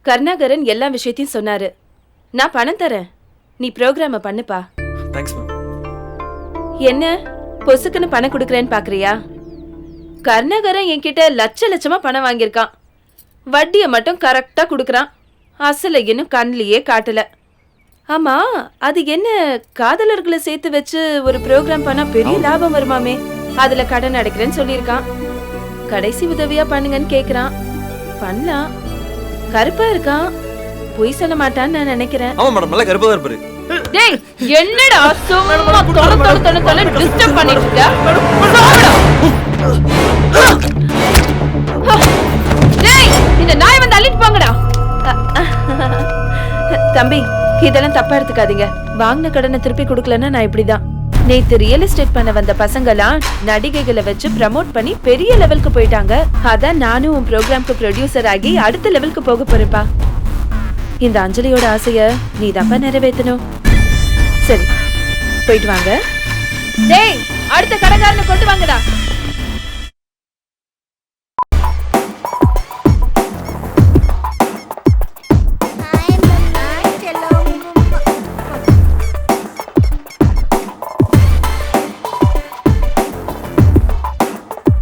கருணாகரன் எல்லா விஷயத்தையும் சொன்னாரு. நான் பணம் தரேன், நீ ப்ரோக்ராம பண்ணுப்பா. Thanks ma'am. என்ன பொசுக்குன்னு பணம் கொடுக்கறேன்னு பாக்குறியா? கருணாகரன் என்கிட்ட லட்சமா பணம் வாங்கியிருக்கான். வட்டியை மட்டும் கரெக்டா கொடுக்கறான். அசலை இன்னும் கண்ணிலேயே காட்டல. ஆமா, அது என்ன காதலர்களை சேர்த்து வச்சு ஒரு ப்ரோக்ராம் பண்ணா பெரிய லாபம் வருமாமே. அதுல கடன் அடைக்கிறேன்னு சொல்லியிருக்கான். கடைசி உதவியா பண்ணுங்கன்னு கேக்குறான். பண்ணலாம். கருப்பா இருக்கான், பொய் சொல்ல மாட்டான்னு நான் நினைக்கிறேன். ஆமா மேடம், நல்லா கருப்பா தான் இருப்பாரு. டேய், என்னடா சும்மா தொலை டிஸ்டர்ப் பண்ணிட்டு இருக்க? டேய், இந்த நாய் வந்து அள்ளிட்டு போங்கடா. தம்பி, இதெல்லாம் தப்பா எடுத்துக்காதீங்க. வாங்கின கடனை திருப்பி கொடுக்கலன்னா நான் இப்படிதான். நேத்து ரியல் எஸ்டேட் பண்ண வந்த பசங்களாம் நடிகைகளை வச்சு ப்ரமோட் பண்ணி பெரிய லெவலுக்கு போயிட்டாங்க. அதான் நானும் உன் ப்ரோக்ராம்க்கு ப்ரொடியூசர் ஆகி அடுத்த லெவலுக்கு போக போறேப்பா. இந்த அஞ்சலியோட ஆசைய நீ தப்பா நிறைவேற்றணும். சரி, போயிட்டு வாங்க. டேய், அடுத்த கடைக்காரனை கொண்டு வாங்கடா.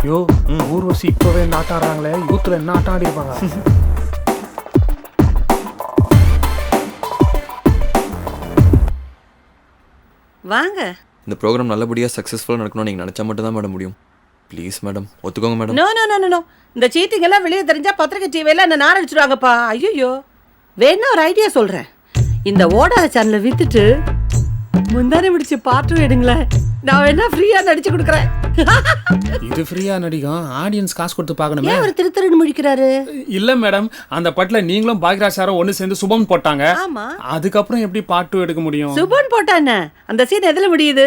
யோ, ஊர்வசி இப்பவே நாட்டாடுறாங்களே, யூத்ல என்ன ஆட்டம் ஆடி இருப்பாங்க. வாங்க. இந்த ப்ரோக்ராம் நல்லபடியாக சக்ஸஸ்ஃபுல்லாக நடக்கணும்னு நீங்கள் நினச்சா மட்டும் தான் மேடம் முடியும். ப்ளீஸ் மேடம், ஒத்துக்கோங்க madam. No no no no, இந்த சீட்டிங் எல்லாம் வெளியே தெரிஞ்சா பத்திரிக்கை டிவியில என்ன நார அடிச்சிடுவாங்கப்பா. ஐயோ, வேணா ஒரு ஐடியா சொல்றேன். இந்த ஓடாத சேனலை வித்துட்டு முந்தானே முடிச்சு பாட்டும் எடுங்களேன். நான் வேணா ஃப்ரீயா நடிச்சு கொடுக்குறேன். இது ஃப்ரீயா நடிக்கும், ஆடியன்ஸ் காசு கொடுத்து பார்க்கணுமே. ஏன் அவர் திருத்தருன்னு முடிக்கிறாரு? இல்ல மேடம், அந்த பட்டில நீங்களும் பாக்யராஜ் சாரும் ஒன்னு சேர்ந்து சுபம் போட்டாங்க. ஆமா, அதுக்கப்புறம் எப்படி பாட்டு எடுக்க முடியும்? சுபன் போட்டா என்ன? அந்த சீன் எதுல முடியுது?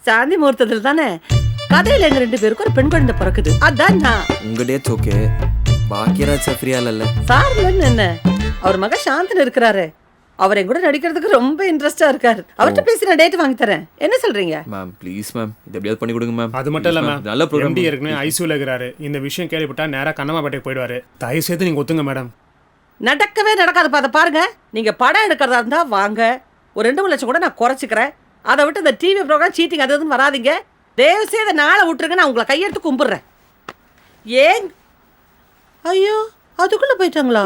சாந்தி முகூர்த்தத்தில் தானே. கதையில எங்க 2 பேருக்கு ஒரு பெண் குழந்தை பிறக்குது. அதான் நான். உங்க டேட்ஸ் ஓகே, பாக்கியராஜ் சார் ஃப்ரீயா இல்ல? சார்லன்னு என்ன, அவர் மக சாந்தன் இருக்கிறாரு. அவர் என் கூட நடிக்கிறதுக்கு ரொம்ப இன்ட்ரெஸ்டா இருக்காரு. அவர்கிட்ட பேசி நான் டேட் வாங்கி தரேன். என்ன சொல்றீங்க? மேம் ப்ளீஸ் மேம், இது எப்படியாவது பண்ணி கொடுங்க மேம். அது மட்டும் இல்ல மேம், நல்ல ப்ரோக்ராம். எம்டி ஏற்கனவே ஐசியூல இருக்கிறாரு. இந்த விஷயம் கேள்விப்பட்டா நேரா கண்ணம்மாபேட்டைக்கு போயிடுவாரு. தயவு செய்து நீங்க ஒத்துங்க மேடம். நடக்கவே நடக்காது. அதை பாருங்க. நீங்க படம் எடுக்கிறதா இருந்தா வாங்க, ஒரு 2-3 லட்சம் கூட நான் குறைச்சிக்கிறேன். அதை விட்டு இந்த டிவி ப்ரோக்ராம் சீட்டிங் அது இதுன்னு வராதிங்க. தயவு செய்து நாளை விட்டுருங்க. நான் உங்களை கையெடுத்து கும்பிடுறேன். ஏன்? ஐயோ, அதுக்குள்ள போயிட்டாங்களா?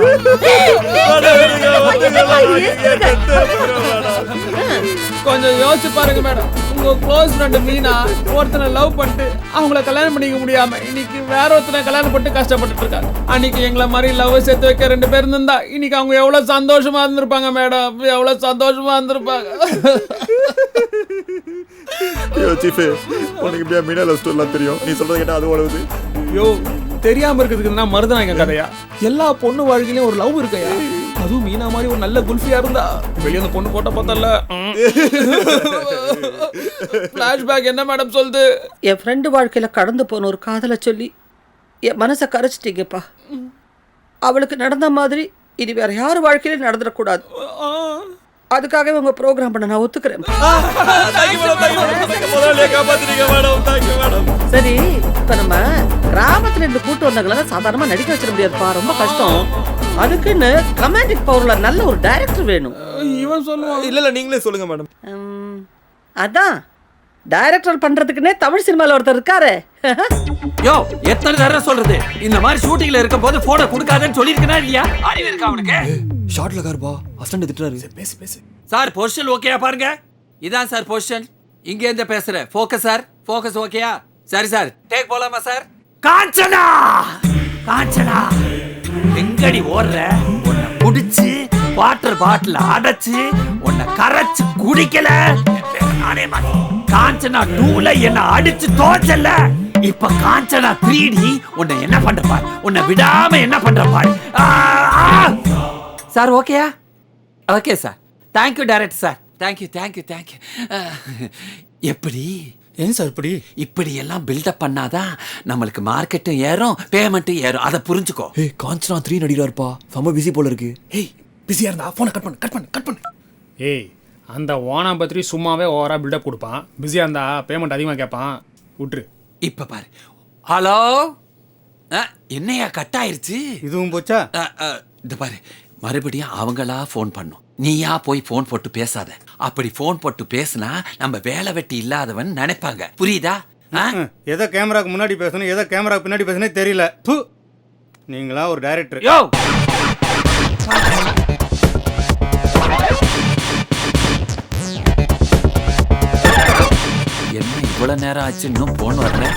கொஞ்சம் யோசிச்சு பாருங்க மேடம். உங்க க்ளோஸ் ஃப்ரெண்ட் மீனா ஒருத்தனை லவ் பண்ணிட்டு அவங்கள கல்யாணம் பண்ணிக்க முடியாம இன்னைக்கு வேற ஒருத்தனை கல்யாணம் பண்ணிட்டு கஷ்டப்பட்டுட்டு இருக்காங்க. அன்னைக்கு எங்களை மாதிரி லவ் சேர்த்து வைக்க 2 பேர் இருந்தா இன்னைக்கு அவங்க எவ்வளவு சந்தோஷமா இருந்திருப்பாங்க மேடம். எவ்வளவு சந்தோஷமா இருந்திருப்பாங்க. சீஃபே, உனக்கு இப்படியா மீனா லவ் ஸ்டோரிலாம் தெரியும்? நீ சொல்றது கேட்டா அது ஓடுது. ஐயோ, தெரியாம இருக்கிறதுக்குன்னா மருதநாயக கதையா? எல்லா பொண்ணு வாழ்க்கையிலும் ஒரு லவ் இருக்கையா? அதுவும் மீனா மாதிரி ஒரு நல்ல குல்ஃபியா இருந்தா வெளியே அந்த பொண்ணு போட்ட பார்த்தல. ஃபிளாஷ்பேக் என்ன மேடம் சொல்லுது? என் ஃப்ரெண்டு வாழ்க்கையில கடந்து போன ஒரு காதலை சொல்லி என் மனசை கரைச்சிட்டீங்கப்பா. அவளுக்கு நடந்த மாதிரி இது வேற யார் வாழ்க்கையிலும் நடந்துடக்கூடாது. அதுக்காகவே உங்க ப்ரோக்ராம் பண்ண நான் ஒத்துக்கிறேன். சரி, இப்ப நம்ம கிராமத்துல இருந்து கூட்டு வந்தாங்களா சாதாரணமா நடிக்க வச்சிட முடியாதுப்பா, ரொம்ப கஷ்டம். அதுக்குன்னு கமாண்டிக் பவர்ல நல்ல ஒரு டைரக்டர் வேணும். இவன் சொல்லுவான். இல்ல நீங்களே சொல்லுங்க மேடம். அதான் டைரக்டர் பண்றதுக்குன்னே தமிழ் சினிமால ஒருத்தர் இருக்காரு. யோ, எத்தனை தடவை சொல்றது? இந்த மாதிரி ஷூட்டிங்ல இருக்கும் போது போனை கொடுக்காதன்னு சொல்லிருக்கனா இல்லையா? அறிவு இருக்கா அவனுக்கு? ஷார்ட்ல கார்பா அசிஸ்டன்ட் திட்டுறாரு. பேசு பேசு சார், பொசிஷன் ஓகேயா பாருங்க. இதான் சார் பொசிஷன். இங்க இருந்து பேசுறேன். ஃபோக்கஸ் சார், ஃபோக்கஸ் ஓகேயா? சரி சார், டேக் போலாமா சார்? காஞ்சனா, காஞ்சனா எங்கடி ஓடுற? உன்னை குடிச்சு வாட்டர் பாட்டில் அடைச்சு உன்னை கரைச்சு குடிக்கல நானே மாதிரி. காஞ்சனா 2ல என்ன அடிச்சு தோச்சல. இப்ப காஞ்சனா 3D உன்னை என்ன பண்ற பாரு. உன்னை விடாம என்ன பண்ற பாரு. சார் ஓகேயா? Okay sir. Thank you director sir. Thank you thank you thank you. எப்படி? ஏன் சார் இப்படி இப்படி எல்லாம் பில்டப் பண்ணாதான் நம்மளுக்கு மார்க்கெட்டும் ஏறும், பேமெண்ட்டும் ஏறும். அதை புரிஞ்சுக்கோ. ஏய், காஞ்சனா 3 நடிகராருப்பா. செம்ம பிஸி போல இருக்கு. ஏய், பிஸியா இருந்தா போனை கட் பண்ணு. ஏய், அந்த ஓனா பத்திரி சும்மாவே ஓவரா பில்டப் கொடுப்பான். பிஸியா இருந்தா பேமெண்ட் அதிகமாக கேட்பான். விட்டுரு. இப்ப பாரு. ஹலோ, என்னையா கட் ஆயிருச்சு? இதுவும் போச்சா? இந்த பாரு, மறுபடியும் அவங்களா ஃபோன் பண்ணும். நீயா போய் ஃபோன் போட்டு பேசாத. அப்படி ஃபோன் போட்டு பேசினா நம்ம வேலை வெட்டி இல்லாதவன் நினைப்பாங்க. புரியுதா? எதை கேமராக்கு முன்னாடி பேசணும் எதை கேமராக்கு பின்னாடி பேசணும்னே தெரியல. நீங்களா ஒரு டைரக்டர். யோ, என்ன இவ்வளவு நேரம் ஆச்சு இன்னும் போன் வரல?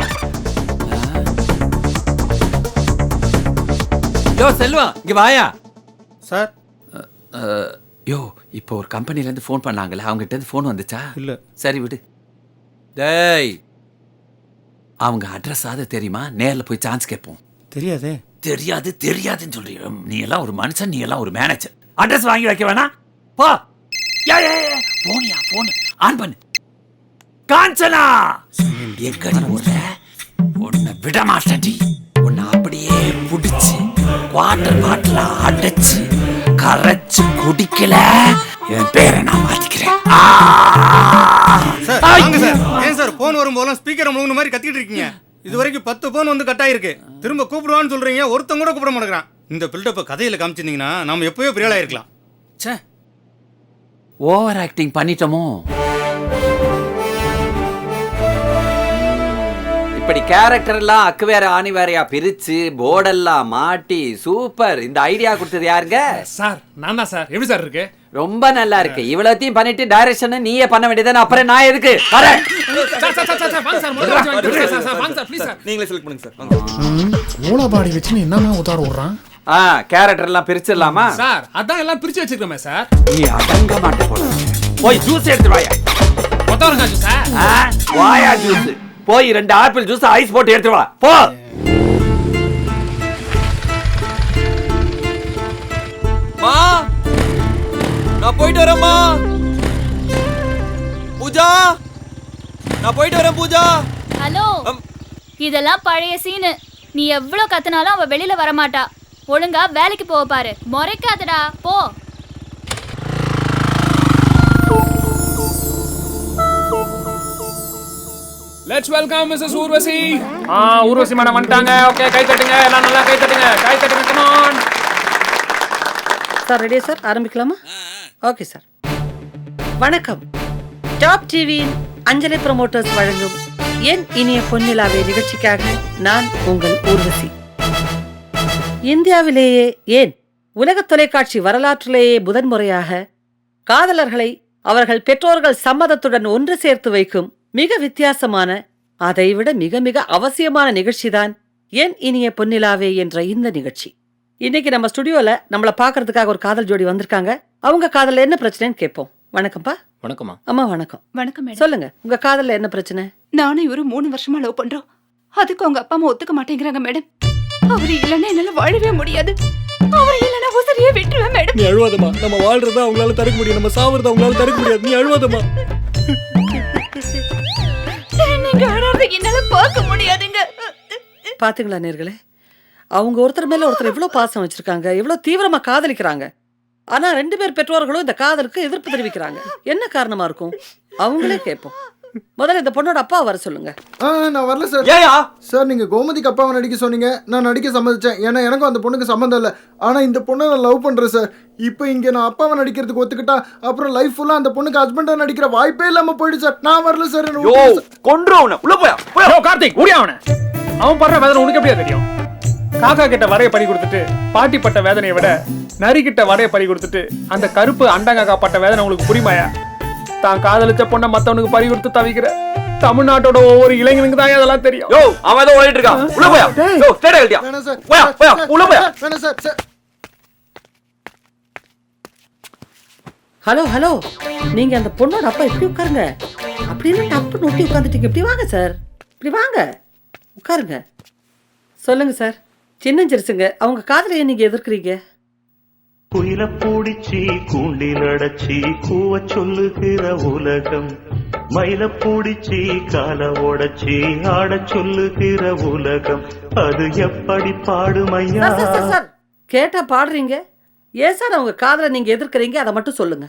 யோ செல்வம், இங்க வாயா. சார். யோ, இப்போ ஒரு கம்பெனில இருந்து ஃபோன் பண்ணாங்கல்ல, அவங்க கிட்ட இருந்து ஃபோன் வந்துச்சா? இல்ல. சரி விடு. டேய், அவங்க அட்ரஸ் ஆது தெரியுமா? நேர்ல போய் சான்ஸ் கேட்போம். தெரியாதே. தெரியாது தெரியாதுன்னு சொல்றீங்க. நீ எல்லாம் ஒரு மனுஷன், நீ எல்லாம் ஒரு மேனேஜர். அட்ரஸ் வாங்கி வைக்க வேணாம். போ. போனியா போன் ஆன் பண்ணு. காஞ்சனா, எங்கடி ஊர்ல உன்னை விட மாட்டேன்டி. உன்னை அப்படியே புடிச்சு வாட்டர் பாட்டில அடைச்சு கரைச்சு குடிக்கல என் பேரை நான் மாத்திக்கிறேன். ஏன் சார் போன் வரும்போதெல்லாம் ஸ்பீக்கர் முழுங்கின மாதிரி கத்திட்டு இருக்கீங்க? இது வரைக்கும் 10 போன் வந்து கட் ஆயிருக்கு. திரும்ப கூப்பிடுவான்னு சொல்றீங்க, ஒருத்தங்க கூட கூப்பிட மாட்டேங்கிறான். இந்த பில்டப்பை கதையில காமிச்சிருந்தீங்கன்னா நாம எப்பயோ பெரிய ஆயிருக்கலாம். ச்சே, ஓவர் ஆக்டிங் பண்ணிட்டோமோ? இப்படி கேரக்டர் எல்லாம் அக்கு வேற ஆணி வேறையா பிரிச்சு போர்டெல்லாம் மாட்டி சூப்பர். இந்த ஐடியா கொடுத்தது யாருங்க? சார் நான் தான் சார். எப்படி சார் இருக்கு? ரொம்ப நல்லா இருக்கு. இவ்வளத்தையும் பண்ணிட்டு டைரக்ஷன் நீயே பண்ண வேண்டியதானே, அப்புறம் நான் எதுக்கு வரேன்? நீங்களே செலக்ட் பண்ணுங்க சார். ஓலா பாடி வச்சு என்னமா உதார விடுறான்? கேரக்டர் எல்லாம் பிரிச்சிடலாமா சார்? அதான் எல்லாம் பிரிச்சு வச்சிருக்கோமே சார். நீ அடங்க மாட்ட போல. போய் ஜூஸ் எடுத்து வாயா. கொத்தவரங்காய் ஜூஸ். வாயா ஜூஸ். போய் 2 ஆப்பிள் ஜூஸ் ஐஸ் போட்டு எடுத்து வா. போ. மா, நான் போயிட்டு வரேம்மா. பூஜா, நான் போயிட்டு வரேன் பூஜா. ஹலோ, இதெல்லாம் பழைய சீனு. நீ எவ்வளவு கத்துனாலும் அவ வெளியில வரமாட்டா. ஒழுங்கா வேலைக்கு போக பாரு. முறைக்காதடா, போ. Let's welcome Mrs Urvashi. Urvashi madam வந்துட்டாங்க. ஓகே, கை தட்டுங்க எல்லாம், நல்லா கை தட்டுங்க, கை தட்டுங்க. Come on sir. ரெடியா சார்? ஆரம்பிக்கலாமா? Okay sir. வணக்கம். டாப் டிவியின் அஞ்சலி ப்ரமோட்டர்ஸ் வழங்கும் என் இனிய பொன்னிலாவே நிகழ்ச்சிக்காக நான் உங்கள் ஊர்வசி. இந்தியாவிலேயே ஏன் உலக தொலைக்காட்சி வரலாற்றிலேயே முதன்முறையாக காதலர்களை அவர்கள் பெற்றோர்கள் சம்மதத்துடன் ஒன்று சேர்த்து வைக்கும் மிக வித்தியாசமான, அதைவிட மிக மிக அவசியமான நிகழ்ச்சிதான் என் இனிய பொன்னிலாவே என்ற இந்த நிகழ்ச்சி. இன்னைக்கு நம்ம ஸ்டுடியோல நம்மள பாக்குறதுக்காக ஒரு காதல் ஜோடி வந்திருக்காங்க. அவங்க காதல்ல என்ன பிரச்சனைன்னு கேட்போம். வணக்கம்ப்பா. வணக்கம்மா. அம்மா வணக்கம். வணக்கம் மேடம். சொல்லுங்க, உங்க காதல்ல என்ன பிரச்சனை? நானும் இவரு 3 வருஷமா லவ் பண்றோம். அதுக்கு அவங்க அப்பா அம்மா ஒத்துக்க மாட்டேங்கிறாங்க மேடம். அவரு இல்லைன்னா என்னால வாழவே முடியாது. அவரு இல்லைன்னா உசிரியே விட்டுருவேன் மேடம். நீ அழுவாதம்மா. நம்ம வாழ்றதா அவங்களால தடுக்க முடியும், நம்ம சாவறதா அவங்களால தடுக்க முடியாது. நீ அழுவாதம்மா. நீங்க அழறத என்னால பார்க்க முடியாதுங்க. பாத்தீங்களா நேர்களே, அவங்க ஒருத்தர் மேல ஒருத்தர் எவ்வளவு பாசம் வச்சிருக்காங்க, எவ்வளவு தீவிரமா காதலிக்கிறாங்க. ஆனா 2 பேர் பெற்றோர்களும் இந்த காதலுக்கு எதிர்ப்பு தெரிவிக்கிறாங்க. என்ன காரணமா இருக்கும்? அவங்களே கேட்போம். முதல்ல இந்த பொண்ணோட அப்பா வர சொல்லுங்க. நான் வரல சார். ஏயா சார், நீங்க கோமதிக்கு அப்பாவை நடிக்க சொன்னீங்க, நான் நடிக்க சம்மதிச்சேன். ஏன்னா எனக்கும் அந்த பொண்ணுக்கு சம்மந்தம் இல்லை. ஆனா இந்த பொண்ணை நான் லவ் பண்றேன் சார். இப்போ இங்க நான் அப்பாவை நடிக்கிறதுக்கு ஒத்துக்கிட்டா அப்புறம் லைஃப் ஃபுல்லா அந்த பொண்ணுக்கு ஹஸ்பண்டா நடிக்கிற வாய்ப்பே இல்லாம போயிடுச்சு சார். நான் வரல சார். கொன்றுவன உள்ள போயா. யோ கார்த்திக், ஓடியா அவன. அவன் பண்ற வேதனை உனக்கு எப்படியா தெரியும்? காக்கா கிட்ட வரைய பறி கொடுத்துட்டு பாட்டி பட்ட வேதனையை விட நரி கிட்ட வரைய பறி கொடுத்துட்டு அந்த கருப்பு அண்டங்காக்கா பட்ட வேதனை உங்களுக்கு புரியுமாயா? தான் காதலிச்ச பொண்ணை மத்தவனுக்கு பறி கொடுத்து தவிக்கிற தமிழ்நாட்டோட ஒவ்வொரு இளைஞனுக்கு தான் அதெல்லாம் தெரியும். யோ, அவன் ஏதோ ஓடிட்டு இருக்கான். உள்ள போயா. யோ, ஸ்டேட் எழுதியா. வேணாம் சார். போயா போயா உள்ள போயா. வேணாம் சார். சார். ஹலோ ஹலோ, நீங்க அந்த பொண்ணோட அப்பா இப்படி உட்காருங்க. அப்படின்னு டப்பு நோட்டி உட்காந்துட்டீங்க. இப்படி வாங்க சார், இப்படி வாங்க, உட்காருங்க. சொல்லுங்க சார். சின்னஞ்சிருச்சுங்க, அவங்க காதலையை நீங்க எதிர்க்கிறீங்க. குயில பூடிச்சி கூண்டில் அடைச்சி கூவ சொல்லுகிற உலகம், மயில பூடிச்சி கால உடைச்சி ஆட சொல்லுகிற உலகம், அது எப்படி பாடுமையா? சார், கேட்டா பாடுறீங்க. ஏன் சார் அவங்க காதலை நீங்க எதிர்க்கிறீங்க? அதை மட்டும் சொல்லுங்க.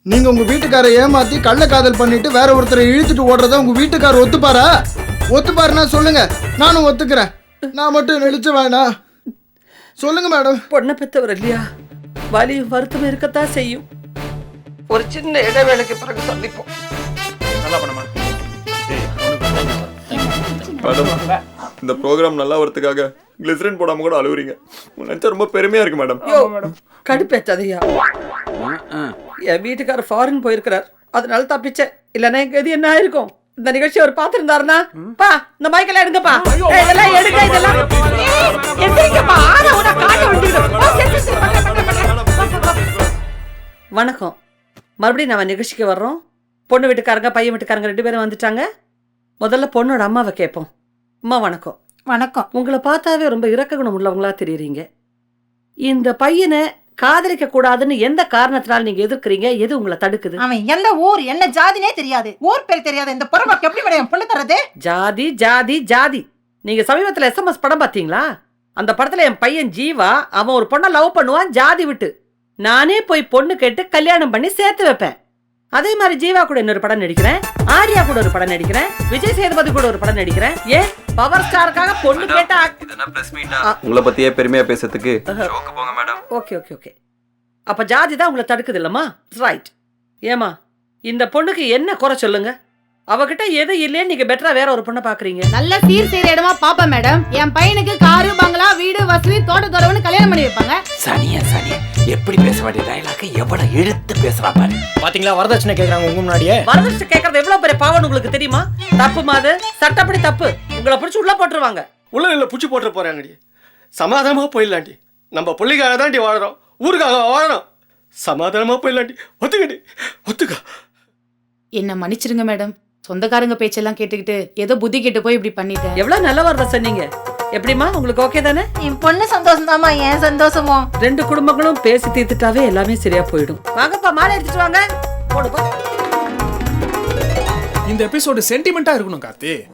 நீங்க உங்க வீட்டுக்காரை ஏமாத்தி கள்ள காதல் பண்ணிட்டு வேற ஒருத்தரை இழுத்துட்டு ஓடுறத உங்க வீட்டுக்காரர் ஒத்துப்பாரா? ஒத்துப்பாருன்னா சொல்லுங்க, நானும் ஒத்துக்கிறேன். நான் மட்டும் நடிச்சு வேணா. சொல்லுங்க மேடம். பொண்ணை பெற்றவர் இல்லையா, வலியும் வருத்தம் இருக்கத்தான் செய்யும். ஒரு சின்ன இடைவேளைக்கு பிறகு சந்திப்போம். நல்லா பண்ணமா. மேடம் இந்த ப்ரோக்ராம் நல்லா வரதுக்காக கிளிசரின் போடாம கூட அழுவுறீங்க. நினைச்சா ரொம்ப பெருமையா இருக்கு மேடம். யோ கடுப்பேத்தாதையா. என் வீட்டுக்காரர் ஃபாரின் போயிருக்கிறார், அதனால தப்பிச்சேன். இல்லைன்னா எங்க எது என்ன ஆயிருக்கும். இந்த நிகழ்ச்சி அவர் பார்த்திருந்தாருன்னா, பா இந்த மைக்கெல்லாம் எடுங்கப்பா, இதெல்லாம் எடுங்க, இதெல்லாம் எந்திரிங்கப்பா. வணக்கம். மறுபடியும் நம்ம நிகழ்ச்சிக்கு வர்றோம். பொண்ணு வீட்டுக்காரங்க பையன் வீட்டுக்காரங்க 2 பேரும் வந்துட்டாங்க. முதல்ல பொண்ணோட அம்மாவை கேட்போம். அம்மா வணக்கம். வணக்கம். உங்களை பார்த்தாவே ரொம்ப இரக்க குணம் உள்ளவங்களா தெரியுறீங்க. இந்த பையனை காதலிக்க கூடாதுன்னு எந்த காரணத்தினால நீங்க எதிர்க்கிறீங்க? எது உங்களை தடுக்குது? அவன் எந்த ஊர் என்ன ஜாதினே தெரியாது, ஊர் பேர் தெரியாது. இந்த பொறுமைக்கு எப்படி மேடம் பொண்ணு தரது? ஜாதி ஜாதி ஜாதி. நீங்க சமீபத்துல SMS படம் பாத்தீங்களா? அந்த படத்துல என் பையன் ஜீவா அவன் ஒரு பொண்ணை லவ் பண்ணுவான் ஜாதி விட்டு. நானே போய் பொண்ணு கேட்டு கல்யாணம் பண்ணி சேர்த்து வைப்பேன். அதே மாதிரி ஜீவா கூட இன்னொரு படம் நடிக்கிறேன், ஆர்யா கூட ஒரு படம் நடிக்கிறேன், விஜய் சேதுபதி கூட ஒரு படம் நடிக்கிறேன். ஏன் பவர் ஸ்டாருக்காக பொண்ணு கேட்டா? உங்களை பத்தியே பெருமையா பேசுறதுக்கு போங்க மேடம். Okay okay okay. அப்ப ஜாதி தான் உங்களை தடுக்குது இல்லம்மா? ரைட். ஏமா இந்த பொண்ணுக்கு என்ன குறை சொல்லுங்க? அவகிட்ட எது இல்லையே நீங்க பெட்டரா வேற ஒரு பொண்ணை பாக்குறீங்க. நல்ல சீர் செய்யற இடமா பாப்பேன் மேடம். என் பையனுக்கு காரு பங்களா வீடு வசதி தோட்ட தொலைவுன்னு கல்யாணம் பண்ணி வைப்பாங்க. சனியா சனியா எப்படி பேச வேண்டிய டயலாக எவ்வளவு எடுத்து பேசுறா பாரு. பாத்தீங்களா வரதட்சணை கேக்குறாங்க உங்க முன்னாடியே. வரதட்சணை கேக்குறது எவ்வளவு பெரிய பாவம் உங்களுக்கு தெரியுமா? தப்பு மாது, சட்டப்படி தப்பு. உங்களை பிடிச்சி உள்ள போட்டுருவாங்க. உள்ள இல்ல புடிச்சு போட்டு போறாங்கடி. சமாதானமா போயிடலாண்டி. நம்ம பிள்ளைக்காக தாண்டி வாழறோம், ஊருக்காக வாழறோம். சமாதானமா போயிடலாண்டி. ஒத்துக்கடி ஒத்துக்க. என்ன மன்னிச்சிருங்க மேடம். சொந்தக்காரங்க பேச்செல்லாம் கேட்டுக்கிட்டு ஏதோ புத்தி கேட்டு போய் இப்படி பண்ணிட்டேன். எவ்வளவு நல்ல வரத சொன்னீங்க. எப்படிமா உங்களுக்கு ஓகே தானே? என் பொண்ணு சந்தோஷம் தாமா, ஏன் சந்தோஷமோ. 2 குடும்பங்களும் பேசி தீர்த்துட்டாவே எல்லாமே சரியா போயிடும். வாங்கப்பா மாலை எடுத்துட்டு வாங்க. போடுப்பா. இந்த எபிசோடு சென்டிமெண்டா இருக்கணும் கார்த்தி.